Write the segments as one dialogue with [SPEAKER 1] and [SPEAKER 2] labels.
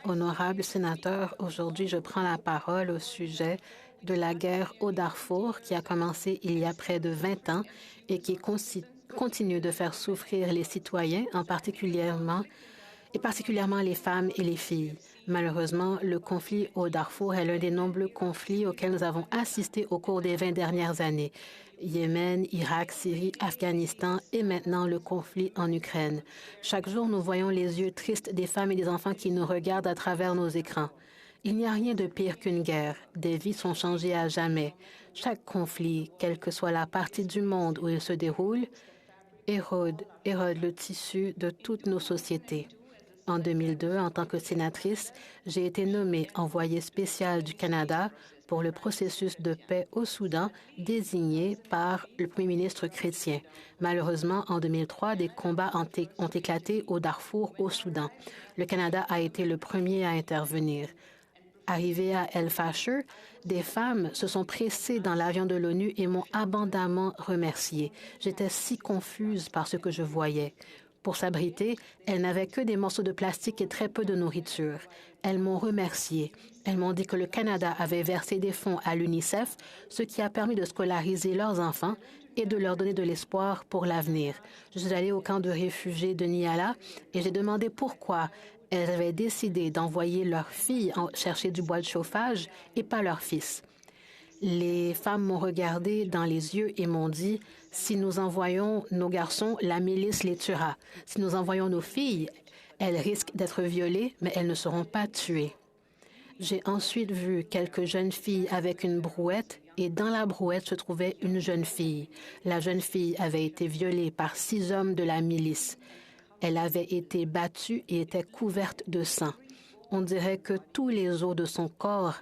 [SPEAKER 1] Honorable sénateur, aujourd'hui, je prends la parole au sujet de la guerre au Darfour qui a commencé il y a près de 20 ans et qui continue de faire souffrir les citoyens, particulièrement les femmes et les filles. Malheureusement, le conflit au Darfour est l'un des nombreux conflits auxquels nous avons assisté au cours des 20 dernières années. Yémen, Irak, Syrie, Afghanistan et maintenant le conflit en Ukraine. Chaque jour, nous voyons les yeux tristes des femmes et des enfants qui nous regardent à travers nos écrans. Il n'y a rien de pire qu'une guerre. Des vies sont changées à jamais. Chaque conflit, quelle que soit la partie du monde où il se déroule, érode le tissu de toutes nos sociétés. En 2002, en tant que sénatrice, j'ai été nommée envoyée spéciale du Canada pour le processus de paix au Soudan désigné par le premier ministre chrétien. Malheureusement, en 2003, des combats ont éclaté au Darfour, au Soudan. Le Canada a été le premier à intervenir. Arrivée à El Fasher, des femmes se sont pressées dans l'avion de l'ONU et m'ont abondamment remerciée. J'étais si confuse par ce que je voyais. Pour s'abriter, elles n'avaient que des morceaux de plastique et très peu de nourriture. Elles m'ont remerciée. Elles m'ont dit que le Canada avait versé des fonds à l'UNICEF, ce qui a permis de scolariser leurs enfants et de leur donner de l'espoir pour l'avenir. Je suis allée au camp de réfugiés de Niala et j'ai demandé pourquoi elles avaient décidé d'envoyer leurs filles chercher du bois de chauffage et pas leurs fils. Les femmes m'ont regardé dans les yeux et m'ont dit « Si nous envoyons nos garçons, la milice les tuera. Si nous envoyons nos filles, elles risquent d'être violées, mais elles ne seront pas tuées. » J'ai ensuite vu quelques jeunes filles avec une brouette et dans la brouette se trouvait une jeune fille. La jeune fille avait été violée par 6 hommes de la milice. Elle avait été battue et était couverte de sang. On dirait que tous les os de son corps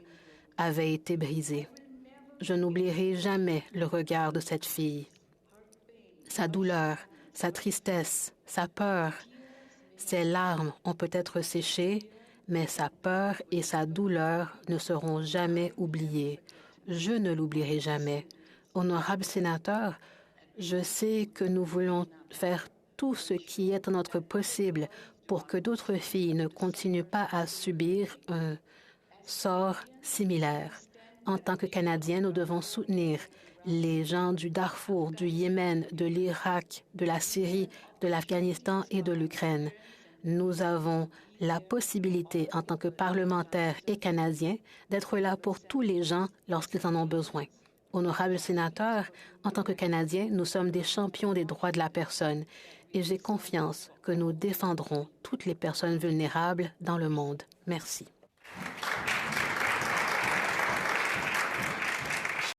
[SPEAKER 1] avaient été brisés. Je n'oublierai jamais le regard de cette fille. Sa douleur, sa tristesse, sa peur. Ses larmes ont peut-être séché, mais sa peur et sa douleur ne seront jamais oubliées. Je ne l'oublierai jamais. Honorable sénateur, je sais que nous voulons faire tout ce qui est en notre possible pour que d'autres filles ne continuent pas à subir un sort similaire. En tant que Canadiens, nous devons soutenir les gens du Darfour, du Yémen, de l'Irak, de la Syrie, de l'Afghanistan et de l'Ukraine. Nous avons la possibilité, en tant que parlementaires et Canadiens, d'être là pour tous les gens lorsqu'ils en ont besoin. Honorable sénateur, en tant que Canadiens, nous sommes des champions des droits de la personne et j'ai confiance que nous défendrons toutes les personnes vulnérables dans le monde. Merci.